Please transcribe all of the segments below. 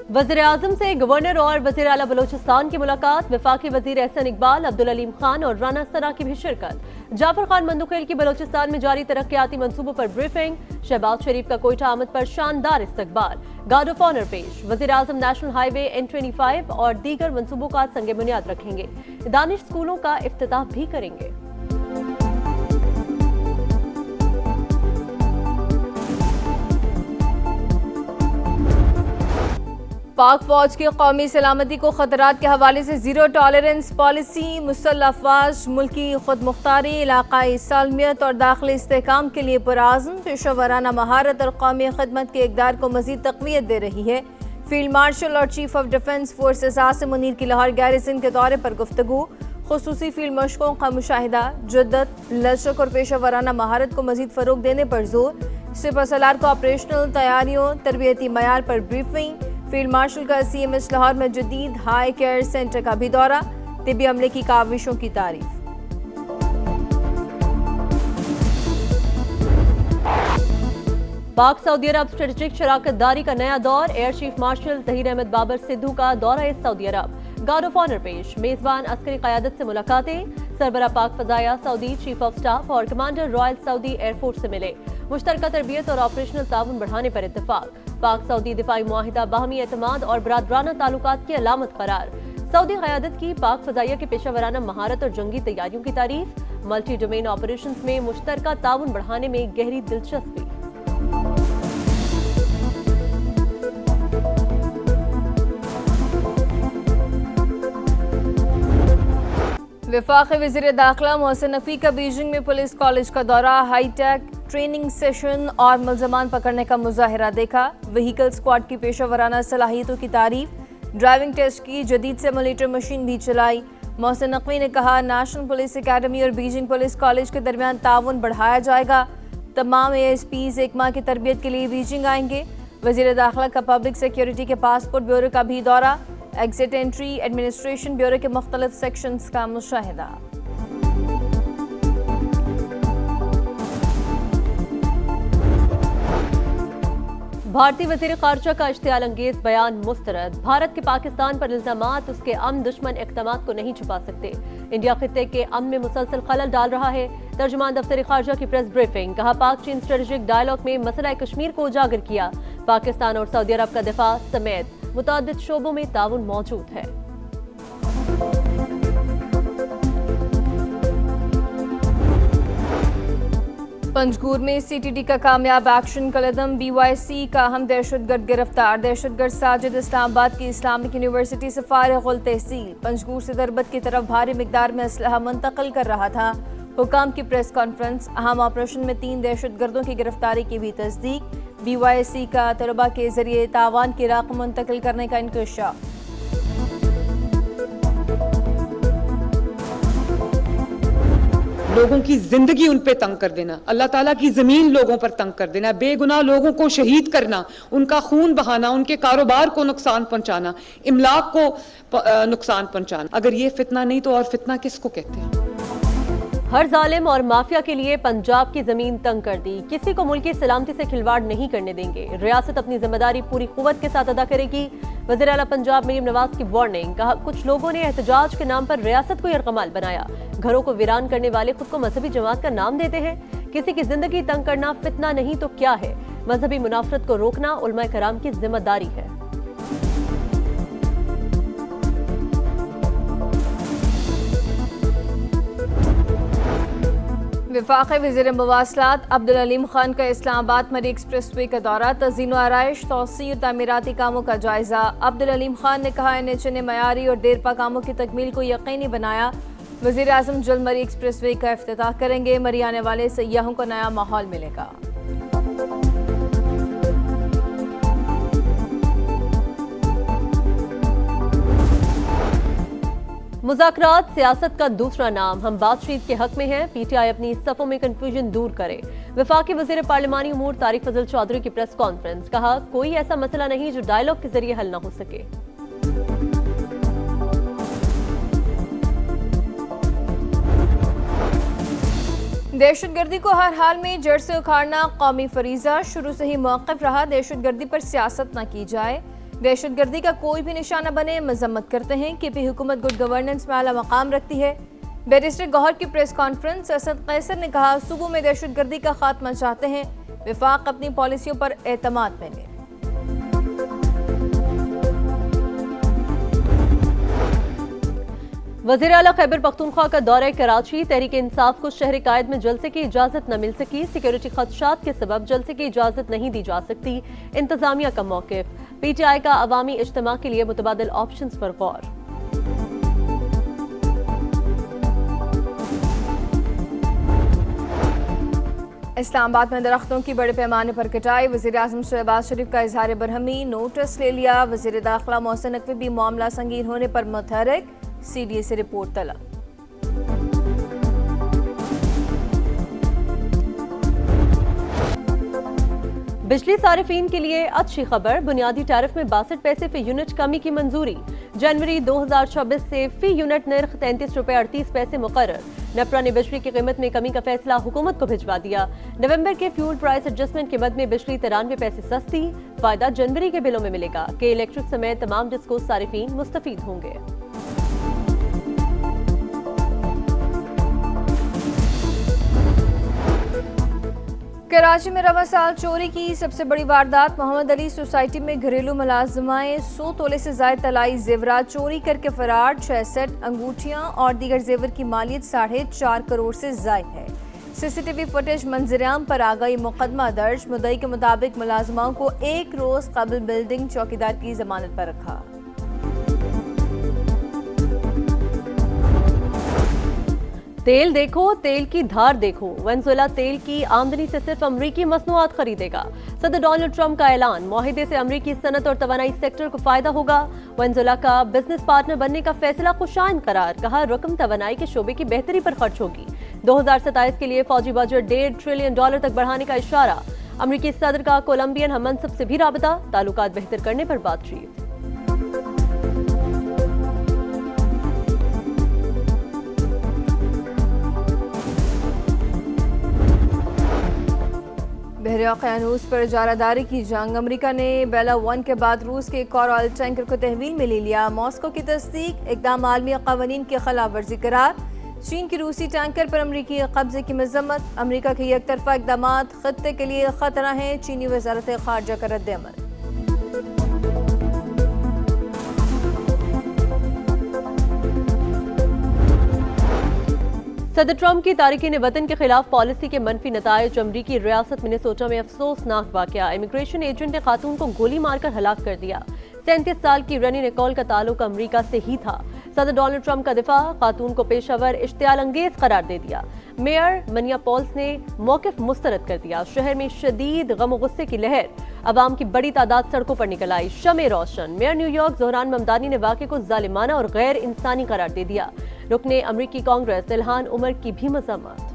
वज़ीर-ए-आज़म से गवर्नर और वज़ीर आला बलोचिस्तान की मुलाकात। वफाकी वज़ीर एहसन इकबाल, अब्दुल अलीम खान और राना सना की भी शिरकत। जाफर खान मंदुखेल की बलोचिस्तान में जारी तरक्याती मंसूबों पर ब्रीफिंग। शहबाज शरीफ का कोयटा आमद पर शानदार इस्तकबाल। गार्ड ऑफ ऑनर पेश। वज़ीर-ए-आज़म नेशनल हाईवे N25 और दीगर मंसूबों का संग बुनियाद रखेंगे। दानिश स्कूलों का इफ्तिताह भी करेंगे। पाक फौज की कौमी सलामती को खतरात के हवाले से जीरो टॉलरेंस पॉलिसी। मुसल्लह अफवाज मुल्की खुद मुख्तारी, इलाकाई सालमियत और दाखिली इस्तेहकाम के लिए पुरआज़्म पेशा वराना महारत और कौमी खिदमत के इक़दार को मज़ीद तक़वियत दे रही है। फील्ड मार्शल और chief of defence forces Asim Munir की लाहौर गैरिसन के दौरे पर गुफ्तगू। खुसूसी फील्ड मशकों का मुशाहिदा, जुद्दत, लचक और पेशा वराना महारत को मज़ीद फ़रोग़ देने पर जोर। सिपह सलार को ऑपरेशनल तैयारियों, तरबियती मयार पर ब्रीफिंग। फील्ड मार्शल का CMS लाहौर में जदीद हाई केयर सेंटर का भी दौरा। तिब्बी अमले की काविशों की तारीफ। पाक सऊदी अरब स्ट्रेटेजिक शराकतदारी का नया दौर। Air chief marshal Zaheer Ahmed Babar Sidhu का दौरा Saudi Arab. Guard of honour पेश। मेजबान अस्करी क़यादत से मुलाकातें। सरबरा पाक फजाया सऊदी चीफ ऑफ स्टाफ और कमांडर रॉयल सऊदी एयरफोर्स से मिले। मुश्तरका तरबियत और ऑपरेशनल ताउन बढ़ाने पर इत्तेफाक। पाक सऊदी दिफाई मुआहिदा बाहमी एतमाद और बरादराना ताल्लुकात की अलामत करार। सऊदी क़यादत की पाक फजाइया के पेशा वराना महारत और जंगी तैयारियों की तारीफ। मल्टी डोमेन ऑपरेशंस में मुश्तरका ताउन बढ़ाने में गहरी दिलचस्पी। वफाकी वज़ीर दाखिला मोहसिन नकवी का बीजिंग में पुलिस कॉलेज का दौरा। हाईटेक ट्रेनिंग सेशन और मुल्ज़मान पकड़ने का मुजाहिरा देखा। व्हीकल स्क्वाड की पेशा वराना सलाहियतों की तारीफ। ड्राइविंग टेस्ट की जदीद सिमुलेटर मशीन भी चलाई। मोहसिन नकवी ने कहा, नेशनल पुलिस अकेडमी और बीजिंग पुलिस कॉलेज के दरमियान ताउन बढ़ाया जाएगा। तमाम ASPs एक माह की तरबियत के लिए बीजिंग आएंगे। वज़ीर दाखिला का पब्लिक सिक्योरिटी के पासपोर्ट ब्यूरो का भी दौरा। एग्जिट एंट्री एडमिनिस्ट्रेशन ब्यूरो के मुख्तलिफ सेक्शंस का मुशाहिदा। भारतीय वज़ीर ख़ारजा का इश्तियाल अंगेज बयान मुस्तरद। भारत के पाकिस्तान पर इल्ज़ामात उसके अमन दुश्मन इक़दामात को नहीं छुपा सकते। इंडिया खित्ते के अमन में मुसलसल खलल डाल रहा है। तर्जुमान दफ्तर ख़ारजा की प्रेस ब्रीफिंग। कहा, पाक चीन स्ट्रेटेजिक डायलॉग में मसला कश्मीर को उजागर किया। पाकिस्तान और सऊदी अरब का दिफा समेत मुतादिद शोबों में ताउन मौजूद है। पंजगूर में CTD का कामयाब एक्शन कलदम। BYC का अहम दहशतगर्द गिरफ्तार। दहशतगर्द साजिद इस्लामाबाद की इस्लामिक यूनिवर्सिटी से फारिग तहसील। पंजगूर से दरबत की तरफ भारी मिकदार में असलहा मुंतकिल कर रहा था। हुकाम की प्रेस कॉन्फ्रेंस। अहम ऑपरेशन में 3 दहशतगर्दों की गिरफ्तारी की भी तस्दीक। BYC का तलबा के जरिए तावान की रकम मुंतकिल करने का इंकशाफ। लोगों की जिंदगी उन पे तंग कर देना, अल्लाह ताला की जमीन लोगों पर तंग कर देना, बेगुनाह लोगों को शहीद करना, उनका खून बहाना, उनके कारोबार को नुकसान पहुंचाना, इमलाक को नुकसान पहुंचाना। अगर ये फितना नहीं तो और फितना किसको कहते हैं? हर जालिम और माफिया के लिए पंजाब की जमीन तंग कर दी। किसी को मुल्क की सलामती से खिलवाड़ नहीं करने देंगे। रियासत अपनी जिम्मेदारी पूरी कुव्वत के साथ अदा करेगी। वज़ीर आला पंजाब मरीम नवाज की वार्निंग। कहा, कुछ लोगों ने एहतजाज के नाम पर रियासत को यरगमाल बनाया। घरों को वीरान करने वाले खुद को मजहबी जमात का नाम देते हैं। किसी की जिंदगी तंग करना फितना नहीं तो क्या है? मजहबी मुनाफरत को रोकना उलमा कराम की जिम्मेदारी है। वफाकी वज़ीर मवासलात अब्दुल अलीम खान का इस्लामाबाद मरी एक्सप्रेसवे का दौरा। तज़ीन व आराइश, तौसीर और तामीराती कामों का जायजा। अब्दुल अलीम खान ने कहा, NHA ने मयारी और देरपा कामों की तकमील को यकीनी बनाया। वज़ीर आज़म जल्द मरी एक्सप्रेसवे का इफ्तिताह करेंगे। मरी आने वाले सयाहों को नया माहौल मिलेगा। मुज़ाकरात सियासत का दूसरा नाम। हम बातचीत के हक में हैं। PTI अपनी सफ़ों में कंफ्यूजन दूर करे। वफाकी वज़ीर पार्लिमानी उमूर तारिक फजल चौधरी की प्रेस कॉन्फ्रेंस। कहा, कोई ऐसा मसला नहीं जो डायलॉग के जरिए हल न हो सके। दहशतगर्दी को हर हाल में जड़ से उखाड़ना कौमी फरीजा। शुरू से ही मौक़िफ़ रहा, दहशतगर्दी पर सियासत न की जाए। दहशतगर्दी का कोई भी निशाना बने, मजम्मत करते हैं। केपी हुकूमत गुड गवर्नेंस में आला मकाम रखती है। बैरिस्टर गौहर की प्रेस कॉन्फ्रेंस। असद कैसर ने कहा, सूबों में दहशतगर्दी का खात्मा चाहते हैं, विफाक अपनी पॉलिसियों पर एतमाद में ले। वज़ीर आला खैबर पख्तूनख्वा का दौरा कराची। तहरीक इंसाफ को शहर कायद में जलसे की इजाजत न मिल सकी। सिक्योरिटी खदशात के सबब जलसे की इजाजत नहीं दी जा सकती। इंतजामिया का मौक़िफ़। PTI का अवामी इज्तिमा के लिए मुतबादिल ऑप्शंस पर गौर। इस्लामाबाद में दरख्तों की बड़े पैमाने पर कटाई। वज़ीर आज़म शहबाज शरीफ का इजहार बरहमी। नोटिस ले लिया। वज़ीर दाखिला मोहसिन नकवी भी मामला संगीन होने पर मुतहर्रिक। CDA से रिपोर्ट तलब। बिजली सारिफीन के लिए अच्छी खबर। बुनियादी टैरिफ में 62 पैसे फी यूनिट कमी की मंजूरी। जनवरी 2024 से फी यूनिट निर्ख 33 रुपये 38 पैसे मुकर्रर। नेपरा ने बिजली की कीमत में कमी का फैसला हुकूमत को भिजवा दिया। नवंबर के फ्यूल प्राइस एडजस्टमेंट के मद में बिजली 93 पैसे सस्ती। फायदा जनवरी के बिलों में मिलेगा। के इलेक्ट्रिक समेत तमाम डिस्को सारिफीन मुस्तफीद होंगे। कराची में रवा साल चोरी की सबसे बड़ी वारदात। मोहम्मद अली सोसाइटी में घरेलू मुलाजमाएं 100 तोले से ज्यादा तलाई जेवरात चोरी करके फरार। 6 सेट अंगूठियां और दीगर जेवर की मालियत 4.5 करोड़ से ज्यादा है। CCTV फुटेज मंजरेआम पर आ गई। मुकदमा दर्ज। मुद्दई के मुताबिक मुलाजमाओं को 1 रोज कबल बिल्डिंग चौकीदार की जमानत पर रखा। तेल देखो, तेल की धार देखो। वेनेजुएला तेल की आमदनी से सिर्फ अमरीकी मसनूआत खरीदेगा। सदर डोनाल्ड ट्रंप का ऐलान। मुआहिदे से अमरीकी सनत और तवानाई सेक्टर को फायदा होगा। वेनेजुएला का बिजनेस पार्टनर बनने का फैसला खुशाइन करार। कहा, रकम तवानाई के शोबे की बेहतरी पर खर्च होगी। 2027 के लिए फौजी बजट $1.5 ट्रिलियन तक बढ़ाने का इशारा। अमरीकी सदर का कोलंबियन हममनसब से भी राबता। ताल्लुकात बेहतर करने पर बातचीत। बहरिया क़यानूस पर इजारादारी की जंग। अमरीका ने बेला 1 के बाद रूस के एक और ऑयल टैंकर को तहवील में ले लिया। मॉस्को की तस्दीक। इक़दाम आलमी क़वानीन की खिलाफ वर्जी करार। चीन की रूसी टैंकर पर अमरीकी कब्जे की मजम्मत। अमरीका के एकतरफा इक़दामात खत्ते के लिए खतरा है। चीनी वज़ारत ख़ारजा का रद्द-ए-अमल। सदर ट्रंप की तारिकीन वतन के खिलाफ पॉलिसी के मनफी नताइज। अमरीकी रियासत मिनेसोटा में अफसोसनाक वाकया। इमिग्रेशन एजेंट ने खातून को गोली मारकर हलाक कर दिया। 37 साल की रनी निकोल का ताल्लुक अमरीका से ही था। सदर डोनाल्ड ट्रंप का दिफा। खातून को पेशावर इश्तियाल अंगेज करार दे दिया। मेयर मिनियापोलिस ने मौकिफ मुस्तरद कर दिया। शहर में शदीद गम और गुस्से की लहर। अवाम की बड़ी तादाद सड़कों पर निकल आई। शमे रोशन। मेयर न्यूयॉर्क ज़ोहरान ममदानी ने वाक़े को जालिमाना और गैर इंसानी करार दे दिया। रुकने अमरीकी कांग्रेस इल्हान उमर की भी मज़म्मत।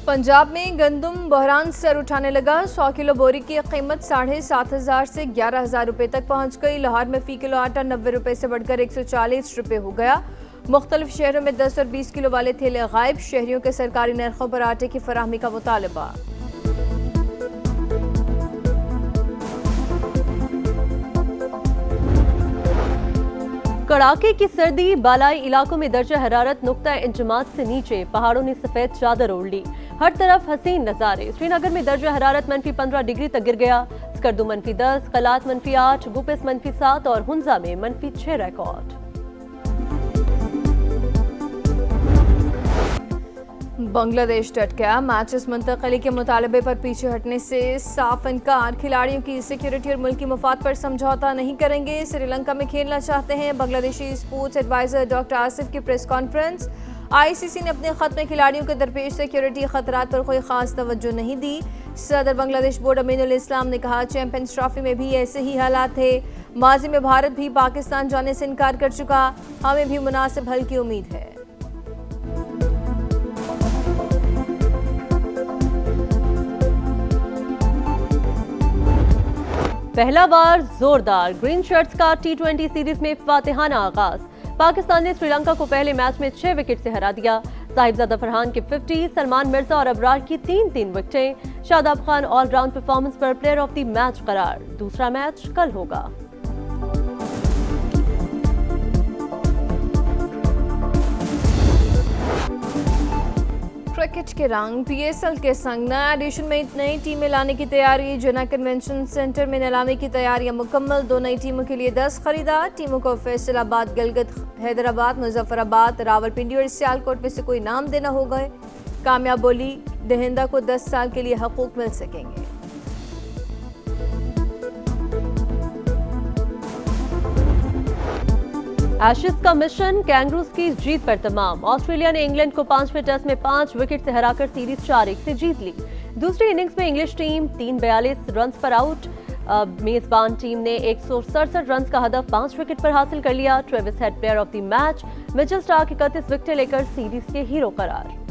पंजाब में गंदम बहरान सर उठाने लगा। 100 किलो बोरी की कीमत 7,500 से 11,000 रुपए तक पहुंच गई। लाहौर में फी किलो आटा 90 रुपए से बढ़कर 140 रुपए हो गया। मुख्तलिफ शहरों में 10 और 20 किलो वाले थैले गायब। शहरियों के सरकारी नरखों पर आटे की फराहमी का मुतालबा। कड़ाके की सर्दी। बालाई इलाकों में दर्जा हरारत नुक्ता इंजमात से नीचे। पहाड़ों ने सफेद चादर ओढ़ ली। हर तरफ हसीन नजारे। श्रीनगर में दर्जा हरारत -15 डिग्री तक गिर गया। स्कर्दू -10, कलात -8, गुपिस -7 और हुंजा में -6 रिकॉर्ड। बांग्लादेश डट गया। मैचेस मुंतकली के मुतालबे पर पीछे हटने से साफ इनकार। खिलाड़ियों की सिक्योरिटी और मुल्की मफाद पर समझौता नहीं करेंगे। श्रीलंका में खेलना चाहते हैं। Bangladeshi sports adviser doctor Asif की प्रेस कॉन्फ्रेंस। ICC ने अपने खत में खिलाड़ियों के दरपेश सिक्योरिटी खतरात पर कोई खास तवज्जो नहीं दी। सदर बांग्लादेश बोर्ड अमीनुल इस्लाम ने कहा, चैंपियंस ट्रॉफी में भी ऐसे ही हालात थे। माजी में भारत भी पाकिस्तान जाने से इनकार कर चुका। हमें भी मुनासिब हल की उम्मीद है। पहला वार जोरदार। ग्रीन शर्ट्स का T20 सीरीज में फातिहाना आगाज। पाकिस्तान ने श्रीलंका को पहले मैच में 6 विकेट से हरा दिया। साहिबजादा फरहान के 50, सलमान मिर्जा और अबरार की 3-3 विकेटें। शादाब खान ऑलराउंड परफॉर्मेंस पर प्लेयर ऑफ द मैच करार। दूसरा मैच कल होगा। क्रिकेट के रंग पीएसएल के संग नया एडिशन में नई टीमें लाने की तैयारी। जना कन्वेंशन सेंटर में नीलामी की तैयारियां मुकम्मल। 2 नई टीमों के लिए 10 खरीदार। टीमों को फैसलाबाद, गिलगित, हैदराबाद, मुजफ्फराबाद, रावलपिंडी और सियालकोट में से कोई नाम देना होगा। कामयाब बोली दहिंदा को 10 साल के लिए हकूक मिल सकेंगे। एशेज का मिशन कैंगरूज की जीत पर तमाम। ऑस्ट्रेलिया ने इंग्लैंड को 5वें टेस्ट में 5 विकेट से हराकर सीरीज 4-1 से जीत ली। दूसरी इनिंग्स में इंग्लिश टीम 342 रन पर आउट। मेजबान टीम ने 167 रन का हदफ 5 विकेट पर हासिल कर लिया। Travis head player of the match. Mitchell Starc 31 विकेटें लेकर सीरीज के हीरो करार।